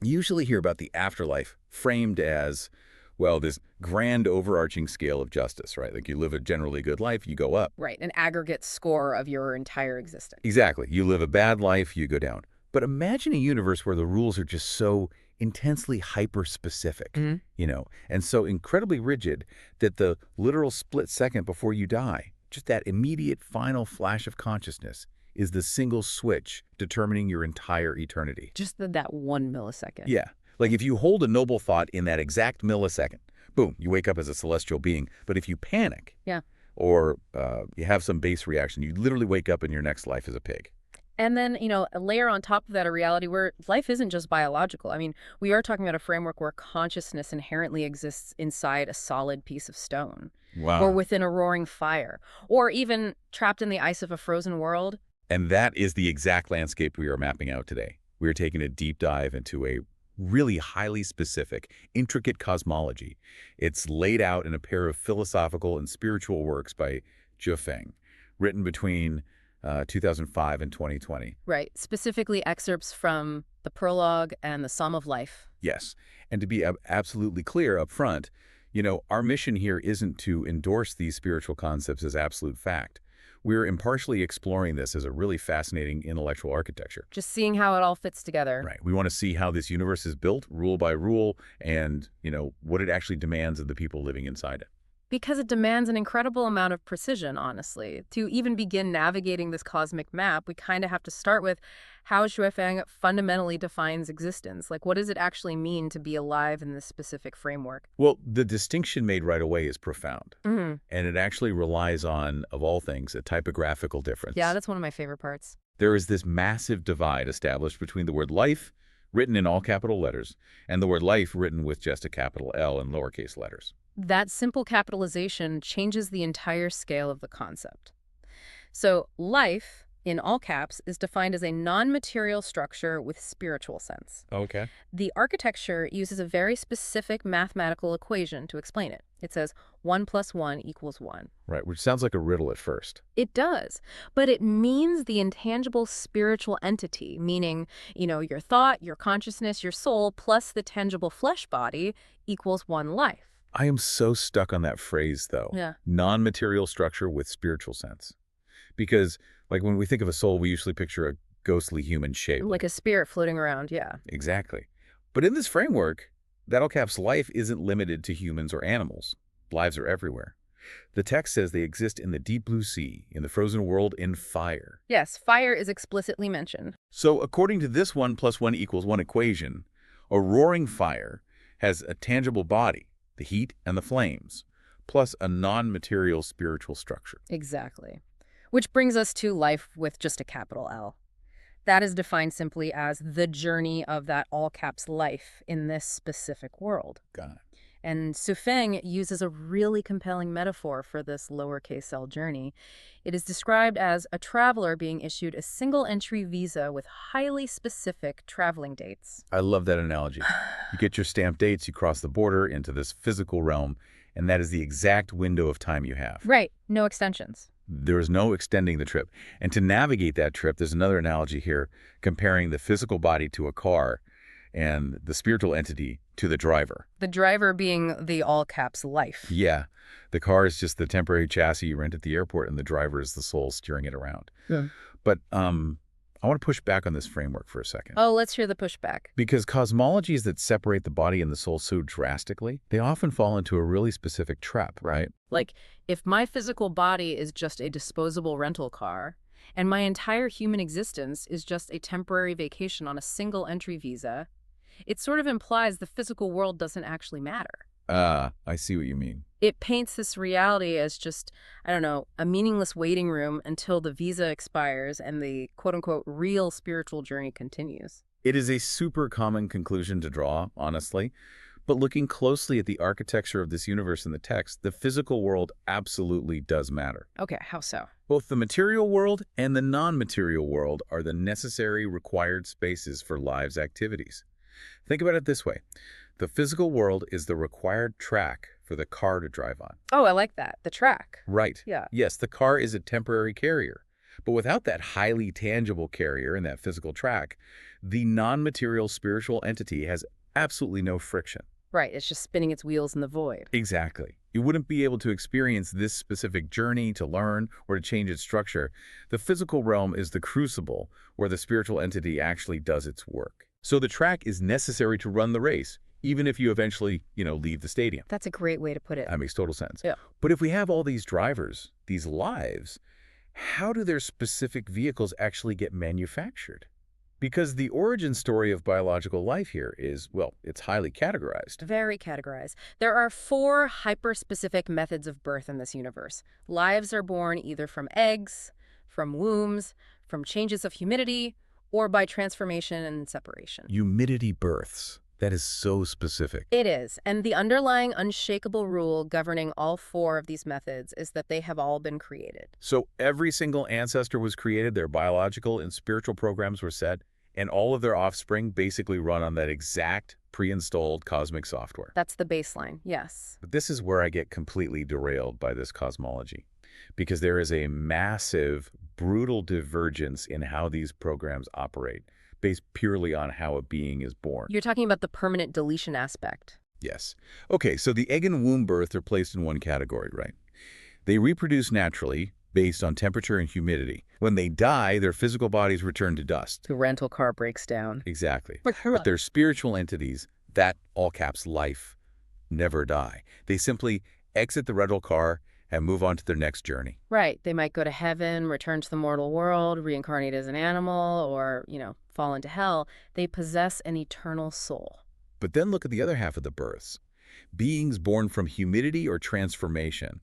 You usually hear about the afterlife framed as, well, this grand overarching scale of justice, right? Like you live a generally good life, you go up. Right, an aggregate score of your entire existence. Exactly. You live a bad life, you go down. But imagine a universe where the rules are just so intensely hyper-specific, Hmm. and so incredibly rigid that the literal split second before you die, just that immediate final flash of consciousness, is the single switch determining your entire eternity. Just that 1 millisecond. Yeah. Like if you hold a noble thought in that exact millisecond, boom, you wake up as a celestial being. But if you panic Yeah. or you have some base reaction, you literally wake up in your next life as a pig. And then, a layer on top of that, a reality where life isn't just biological. I mean, we are talking about a framework where consciousness inherently exists inside a solid piece of stone, or Wow. within a roaring fire, or even trapped in the ice of a frozen world. And that is the exact landscape we are mapping out today. We are taking a deep dive into a really highly specific, intricate cosmology. It's laid out in a pair of philosophical and spiritual works by Feng, written between 2005 and 2020. Right. Specifically excerpts from the prologue and the Psalm of Life. Yes. And to be absolutely clear up front, our mission here isn't to endorse these spiritual concepts as absolute fact. We're impartially exploring this as a really fascinating intellectual architecture. Just seeing how it all fits together. Right. We want to see how this universe is built, rule by rule, and, what it actually demands of the people living inside it. Because it demands an incredible amount of precision, honestly. To even begin navigating this cosmic map, we kind of have to start with how Feng fundamentally defines existence. Like, what does it actually mean to be alive in this specific framework? Well, the distinction made right away is profound. Hmm. And it actually relies on, of all things, a typographical difference. Yeah, that's one of my favorite parts. There is this massive divide established between the word life, written in all capital letters, and the word life written with just a capital L in lowercase letters. That simple capitalization changes the entire scale of the concept. So, life, in all caps, is defined as a non-material structure with spiritual sense. Okay. The architecture uses a very specific mathematical equation to explain it. It says 1 + 1 = 1. Right, which sounds like a riddle at first. It does, but it means the intangible spiritual entity, meaning, your thought, your consciousness, your soul, plus the tangible flesh body equals one life. I am so stuck on that phrase, though. Yeah. Non-material structure with spiritual sense. Because, like, when we think of a soul, we usually picture a ghostly human shape. Like a spirit floating around, yeah. Exactly. But in this framework, that all caps life isn't limited to humans or animals. Lives are everywhere. The text says they exist in the deep blue sea, in the frozen world, in fire. Yes, fire is explicitly mentioned. So according to this 1 + 1 = 1 equation, a roaring fire has a tangible body, the heat and the flames, plus a non-material spiritual structure. Exactly. Which brings us to life with just a capital L. That is defined simply as the journey of that all caps life in this specific world. Got it. And Feng uses a really compelling metaphor for this lowercase l journey. It is described as a traveler being issued a single-entry visa with highly specific traveling dates. I love that analogy. You get your stamped dates, you cross the border into this physical realm, and that is the exact window of time you have. Right, no extensions. There is no extending the trip. And to navigate that trip, there's another analogy here, comparing the physical body to a car and the spiritual entity to the driver. The driver being the all caps life. Yeah. The car is just the temporary chassis you rent at the airport, and the driver is the soul steering it around. Yeah. But I want to push back on this framework for a second. Oh, let's hear the pushback. Because cosmologies that separate the body and the soul so drastically, they often fall into a really specific trap, right? Like, if my physical body is just a disposable rental car, and my entire human existence is just a temporary vacation on a single-entry visa, it sort of implies the physical world doesn't actually matter. I see what you mean. It paints this reality as just, I don't know, a meaningless waiting room until the visa expires and the quote-unquote real spiritual journey continues. It is a super common conclusion to draw, honestly. But looking closely at the architecture of this universe in the text, the physical world absolutely does matter. Okay, how so? Both the material world and the non-material world are the necessary required spaces for life's activities. Think about it this way. The physical world is the required track for the car to drive on. Oh, I like that. The track. Right. Yeah. Yes, the car is a temporary carrier. But without that highly tangible carrier and that physical track, the non-material spiritual entity has absolutely no friction. Right, it's just spinning its wheels in the void. Exactly. You wouldn't be able to experience this specific journey to learn or to change its structure. The physical realm is the crucible where the spiritual entity actually does its work. So the track is necessary to run the race, even if you eventually, leave the stadium. That's a great way to put it. That makes total sense. Yeah. But if we have all these drivers, these lives, how do their specific vehicles actually get manufactured? Because the origin story of biological life here is, well, it's highly categorized. Very categorized. There are 4 hyper-specific methods of birth in this universe. Lives are born either from eggs, from wombs, from changes of humidity, or by transformation and separation. Humidity births. That is so specific. It is, and the underlying unshakable rule governing all 4 of these methods is that they have all been created. So every single ancestor was created, their biological and spiritual programs were set, and all of their offspring basically run on that exact pre-installed cosmic software. That's the baseline, yes. But this is where I get completely derailed by this cosmology, because there is a massive, brutal divergence in how these programs operate, based purely on how a being is born. You're talking about the permanent deletion aspect. Yes. Okay, so the egg and womb birth are placed in one category, right? They reproduce naturally, based on temperature and humidity. When they die, their physical bodies return to dust. The rental car breaks down. Exactly. But their spiritual entities, that all caps life, never die. They simply exit the rental car and move on to their next journey. Right. They might go to heaven, return to the mortal world, reincarnate as an animal, or, fall into hell. They possess an eternal soul. But then look at the other half of the births. Beings born from humidity or transformation.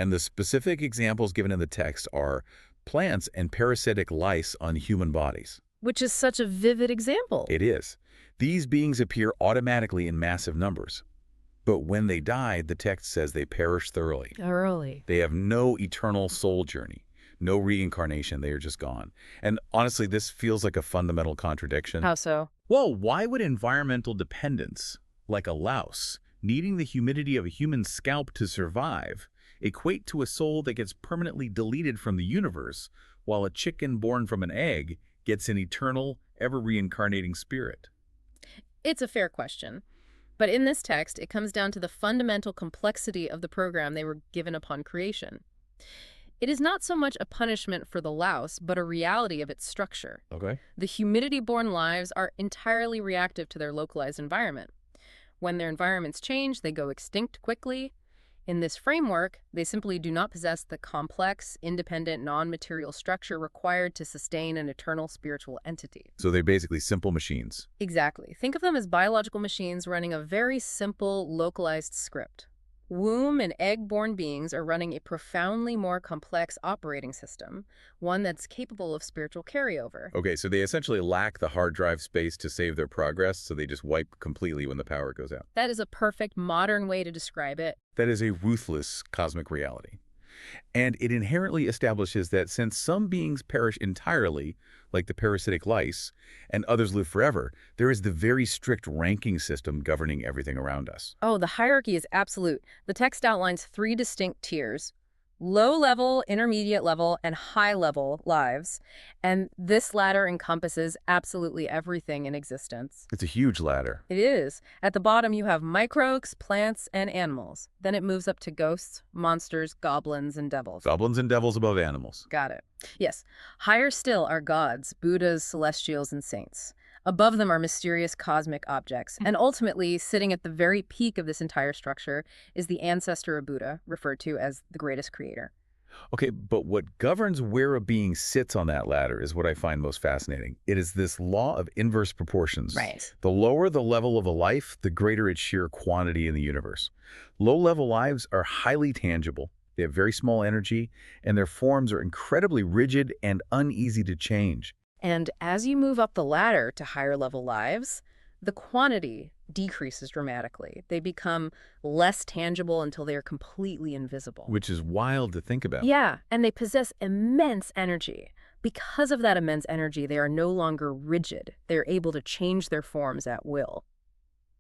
And the specific examples given in the text are plants and parasitic lice on human bodies. Which is such a vivid example. It is. These beings appear automatically in massive numbers. But when they die, the text says they perish thoroughly. Early. They have no eternal soul journey, no reincarnation. They are just gone. And honestly, this feels like a fundamental contradiction. How so? Well, why would environmental dependence, like a louse, needing the humidity of a human scalp to survive, equate to a soul that gets permanently deleted from the universe, while a chicken born from an egg gets an eternal, ever-reincarnating spirit? It's a fair question. But in this text, it comes down to the fundamental complexity of the program they were given upon creation. It is not so much a punishment for the louse, but a reality of its structure. Okay. The humidity-born lives are entirely reactive to their localized environment. When their environments change, they go extinct quickly. In this framework, they simply do not possess the complex, independent, non-material structure required to sustain an eternal spiritual entity. So they're basically simple machines. Exactly. Think of them as biological machines running a very simple, localized script. Womb and egg-born beings are running a profoundly more complex operating system, one that's capable of spiritual carryover. Okay, so they essentially lack the hard drive space to save their progress, so they just wipe completely when the power goes out. That is a perfect modern way to describe it. That is a ruthless cosmic reality. And it inherently establishes that since some beings perish entirely, like the parasitic lice, and others live forever, there is the very strict ranking system governing everything around us. Oh, the hierarchy is absolute. The text outlines 3 distinct tiers: low-level, intermediate-level, and high-level lives. And this ladder encompasses absolutely everything in existence. It's a huge ladder. It is. At the bottom, you have microbes, plants, and animals. Then it moves up to ghosts, monsters, goblins, and devils. Goblins and devils above animals. Got it. Yes. Higher still are gods, Buddhas, celestials, and saints. Above them are mysterious cosmic objects. And ultimately, sitting at the very peak of this entire structure is the ancestor of Buddha, referred to as the greatest creator. Okay, but what governs where a being sits on that ladder is what I find most fascinating. It is this law of inverse proportions. Right. The lower the level of a life, the greater its sheer quantity in the universe. Low-level lives are highly tangible. They have very small energy, and their forms are incredibly rigid and uneasy to change. And as you move up the ladder to higher level lives, the quantity decreases dramatically. They become less tangible until they are completely invisible. Which is wild to think about. Yeah, and they possess immense energy. Because of that immense energy, they are no longer rigid. They're able to change their forms at will.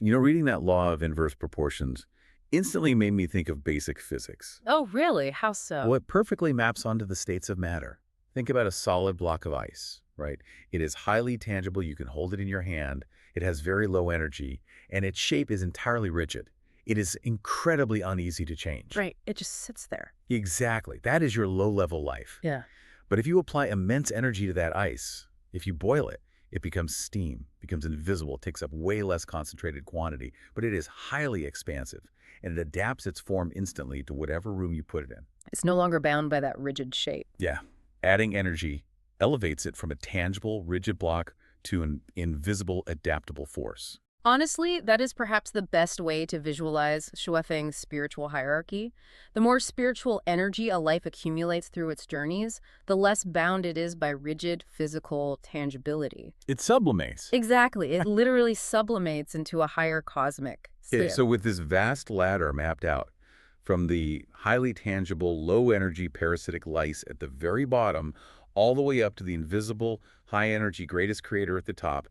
Reading that law of inverse proportions instantly made me think of basic physics. Oh, really? How so? Well, it perfectly maps onto the states of matter. Think about a solid block of ice, right? It is highly tangible. You can hold it in your hand. It has very low energy, and its shape is entirely rigid. It is incredibly uneasy to change. Right. It just sits there. Exactly. That is your low-level life. Yeah. But if you apply immense energy to that ice, if you boil it, it becomes steam, becomes invisible, takes up way less concentrated quantity, but it is highly expansive, and it adapts its form instantly to whatever room you put it in. It's no longer bound by that rigid shape. Yeah. Adding energy elevates it from a tangible, rigid block to an invisible, adaptable force. Honestly, that is perhaps the best way to visualize Shuefeng's spiritual hierarchy. The more spiritual energy a life accumulates through its journeys, the less bound it is by rigid physical tangibility. It sublimates. Exactly. It literally sublimates into a higher cosmic sphere. So with this vast ladder mapped out, from the highly tangible, low-energy parasitic lice at the very bottom, all the way up to the invisible, high-energy greatest creator at the top,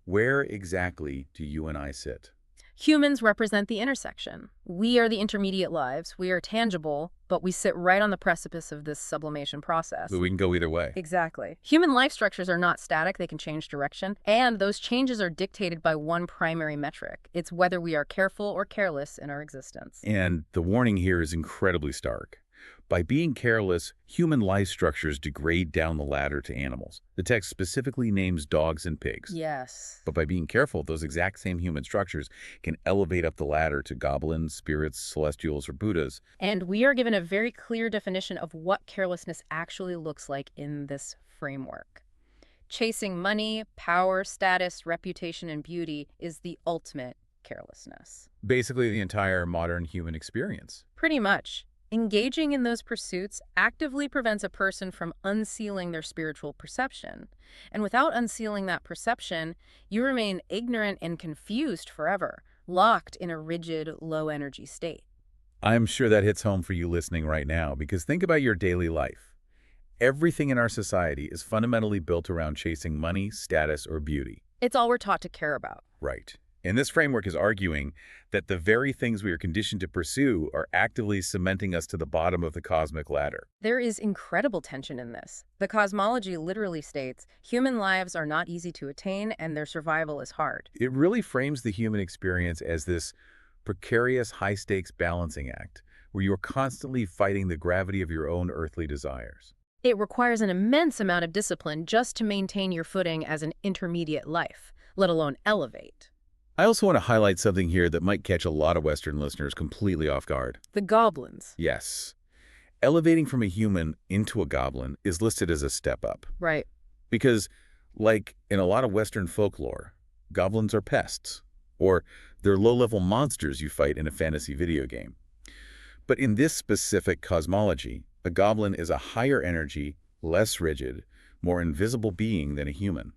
where exactly do you and I sit? Humans represent the intersection. We are the intermediate lives. We are tangible, but we sit right on the precipice of this sublimation process. But we can go either way. Exactly. Human life structures are not static. They can change direction. And those changes are dictated by one primary metric. It's whether we are careful or careless in our existence. And the warning here is incredibly stark. By being careless, human life structures degrade down the ladder to animals. The text specifically names dogs and pigs. Yes. But by being careful, those exact same human structures can elevate up the ladder to goblins, spirits, celestials, or Buddhas. And we are given a very clear definition of what carelessness actually looks like in this framework. Chasing money, power, status, reputation, and beauty is the ultimate carelessness. Basically, the entire modern human experience. Pretty much. Engaging in those pursuits actively prevents a person from unsealing their spiritual perception. And without unsealing that perception, you remain ignorant and confused forever, locked in a rigid, low-energy state. I'm sure that hits home for you listening right now, because think about your daily life. Everything in our society is fundamentally built around chasing money, status, or beauty. It's all we're taught to care about. Right. And this framework is arguing that the very things we are conditioned to pursue are actively cementing us to the bottom of the cosmic ladder. There is incredible tension in this. The cosmology literally states, human lives are not easy to attain and their survival is hard. It really frames the human experience as this precarious, high-stakes balancing act, where you're constantly fighting the gravity of your own earthly desires. It requires an immense amount of discipline just to maintain your footing as an intermediate life, let alone elevate. I also want to highlight something here that might catch a lot of Western listeners completely off guard. The goblins. Yes. Elevating from a human into a goblin is listed as a step up. Right. Because, like in a lot of Western folklore, goblins are pests, or they're low-level monsters you fight in a fantasy video game. But in this specific cosmology, a goblin is a higher energy, less rigid, more invisible being than a human.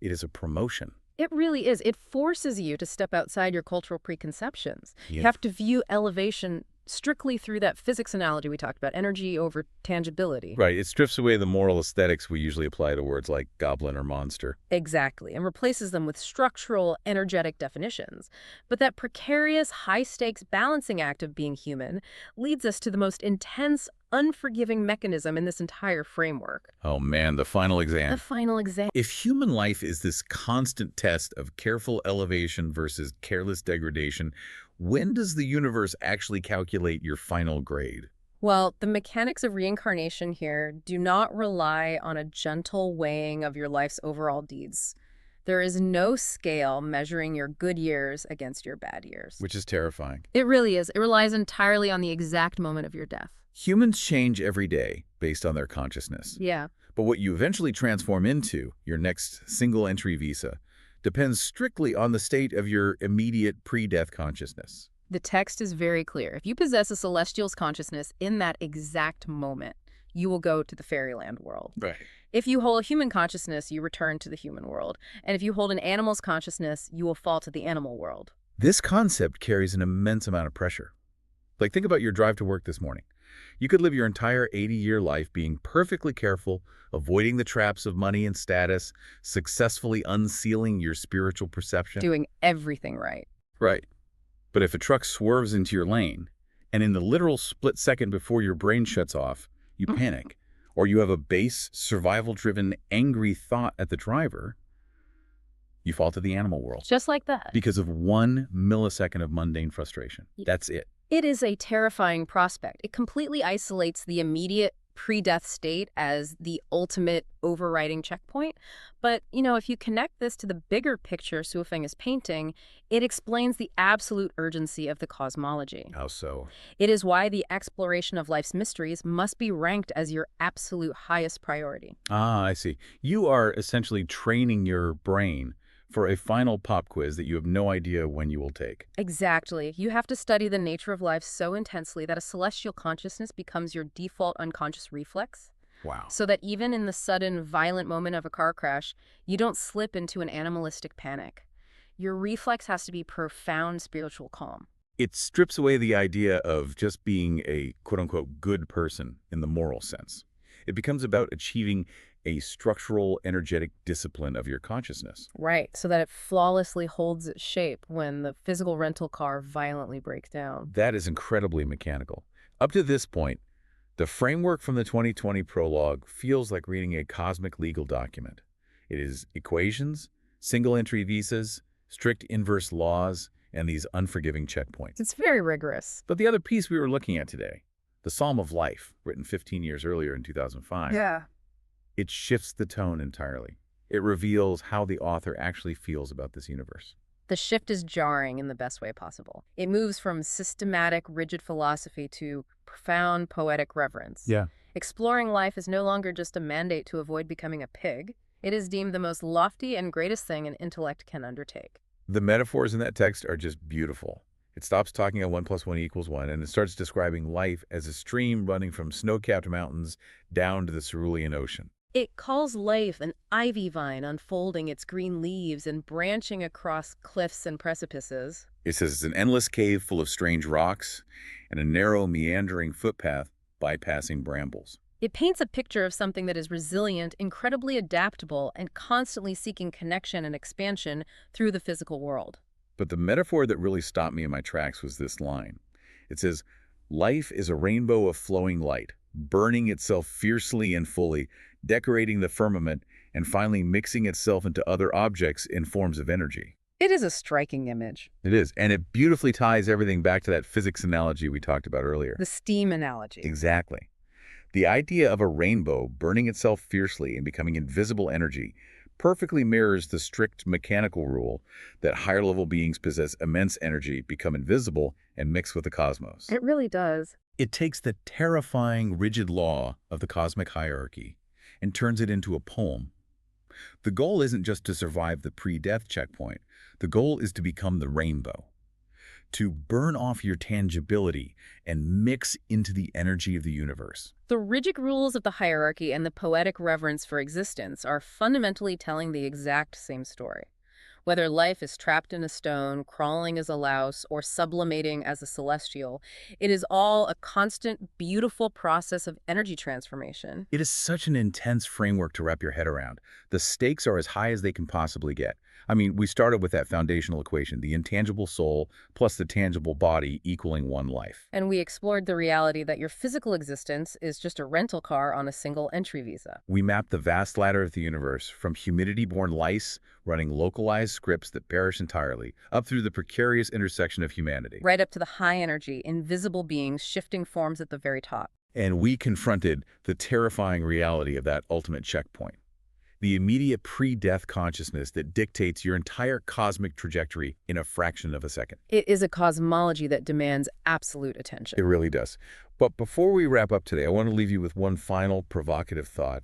It is a promotion. It really is. It forces you to step outside your cultural preconceptions. Yeah. You have to view elevation strictly through that physics analogy we talked about, energy over tangibility. Right. It strips away the moral aesthetics we usually apply to words like goblin or monster. Exactly, and replaces them with structural, energetic definitions. But that precarious, high-stakes balancing act of being human leads us to the most intense, unforgiving mechanism in this entire framework. Oh man, the final exam. The final exam. If human life is this constant test of careful elevation versus careless degradation, when does the universe actually calculate your final grade? Well, the mechanics of reincarnation here do not rely on a gentle weighing of your life's overall deeds. There is no scale measuring your good years against your bad years. Which is terrifying. It really is. It relies entirely on the exact moment of your death. Humans change every day based on their consciousness. Yeah. But what you eventually transform into, your next single-entry visa, depends strictly on the state of your immediate pre-death consciousness. The text is very clear. If you possess a celestial's consciousness in that exact moment, you will go to the fairyland world. Right. If you hold a human consciousness, you return to the human world. And if you hold an animal's consciousness, you will fall to the animal world. This concept carries an immense amount of pressure. Like, think about your drive to work this morning. You could live your entire 80-year life being perfectly careful, avoiding the traps of money and status, successfully unsealing your spiritual perception. Doing everything right. Right. But if a truck swerves into your lane, and in the literal split second before your brain shuts off, you panic, or you have a base, survival-driven, angry thought at the driver, you fall to the animal world Just like that. because of 1 millisecond of mundane frustration. Y- That's it. It is a terrifying prospect. It completely isolates the immediate pre-death state as the ultimate overriding checkpoint. But, if you connect this to the bigger picture Su Feng is painting, it explains the absolute urgency of the cosmology. How so? It is why the exploration of life's mysteries must be ranked as your absolute highest priority. Ah, I see. You are essentially training your brain for a final pop quiz that you have no idea when you will take. Exactly. You have to study the nature of life so intensely that a celestial consciousness becomes your default unconscious reflex, Wow. so that even in the sudden, violent moment of a car crash, you don't slip into an animalistic panic. Your reflex has to be profound spiritual calm. It strips away the idea of just being a quote-unquote good person in the moral sense. It becomes about achieving a structural, energetic discipline of your consciousness. Right, so that it flawlessly holds its shape when the physical rental car violently breaks down. That is incredibly mechanical. Up to this point, the framework from the 2020 prologue feels like reading a cosmic legal document. It is equations, single-entry visas, strict inverse laws, and these unforgiving checkpoints. It's very rigorous. But the other piece we were looking at today, the Psalm of Life, written 15 years earlier in 2005, it shifts the tone entirely. It reveals how the author actually feels about this universe. The shift is jarring in the best way possible. It moves from systematic, rigid philosophy to profound, poetic reverence. Yeah. Exploring life is no longer just a mandate to avoid becoming a pig. It is deemed the most lofty and greatest thing an intellect can undertake. The metaphors in that text are just beautiful. It stops talking at 1 + 1 = 1, and it starts describing life as a stream running from snow-capped mountains down to the cerulean ocean. It calls life an ivy vine unfolding its green leaves and branching across cliffs and precipices. It says it's an endless cave full of strange rocks and a narrow, meandering footpath bypassing brambles. It paints a picture of something that is resilient, incredibly adaptable, and constantly seeking connection and expansion through the physical world. But the metaphor that really stopped me in my tracks was this line. It says, life is a rainbow of flowing light, burning itself fiercely and fully, decorating the firmament, and finally mixing itself into other objects in forms of energy. It is a striking image. It is, and it beautifully ties everything back to that physics analogy we talked about earlier. The steam analogy. Exactly. The idea of a rainbow burning itself fiercely and becoming invisible energy perfectly mirrors the strict mechanical rule that higher-level beings possess immense energy, become invisible, and mix with the cosmos. It really does. It takes the terrifying, rigid law of the cosmic hierarchy and turns it into a poem. The goal isn't just to survive the pre-death checkpoint. The goal is to become the rainbow, to burn off your tangibility and mix into the energy of the universe. The rigid rules of the hierarchy and the poetic reverence for existence are fundamentally telling the exact same story. Whether life is trapped in a stone, crawling as a louse, or sublimating as a celestial, it is all a constant, beautiful process of energy transformation. It is such an intense framework to wrap your head around. The stakes are as high as they can possibly get. I mean, we started with that foundational equation, the intangible soul plus the tangible body equaling one life. And we explored the reality that your physical existence is just a rental car on a single entry visa. We mapped the vast ladder of the universe from humidity-born lice running localized scripts that perish entirely, up through the precarious intersection of humanity. Right up to the high-energy, invisible beings shifting forms at the very top. And we confronted the terrifying reality of that ultimate checkpoint. The immediate pre-death consciousness that dictates your entire cosmic trajectory in a fraction of a second. It is a cosmology that demands absolute attention. It really does. But before we wrap up today, I want to leave you with one final provocative thought.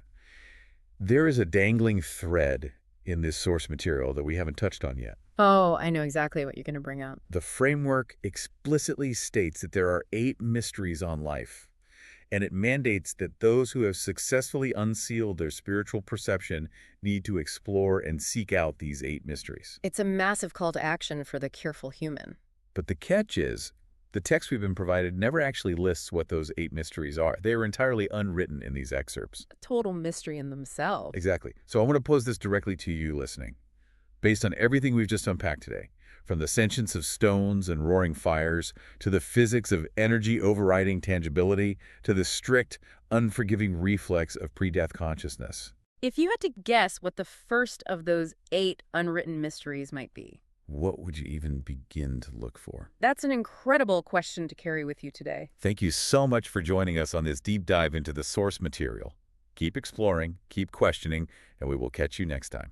There is a dangling thread in this source material that we haven't touched on yet. Oh, I know exactly what you're going to bring out. The framework explicitly states that there are 8 mysteries on life, and it mandates that those who have successfully unsealed their spiritual perception need to explore and seek out these 8 mysteries. It's a massive call to action for the careful human. But the catch is, the text we've been provided never actually lists what those 8 mysteries are. They are entirely unwritten in these excerpts. A total mystery in themselves. Exactly. So I want to pose this directly to you listening. Based on everything we've just unpacked today, From the sentience of stones and roaring fires, to the physics of energy overriding tangibility, to the strict, unforgiving reflex of pre-death consciousness. If you had to guess what the first of those 8 unwritten mysteries might be, What would you even begin to look for? that's an incredible question to carry with you today. Thank you so much for joining us on this deep dive into the source material. Keep exploring, keep questioning, and we will catch you next time.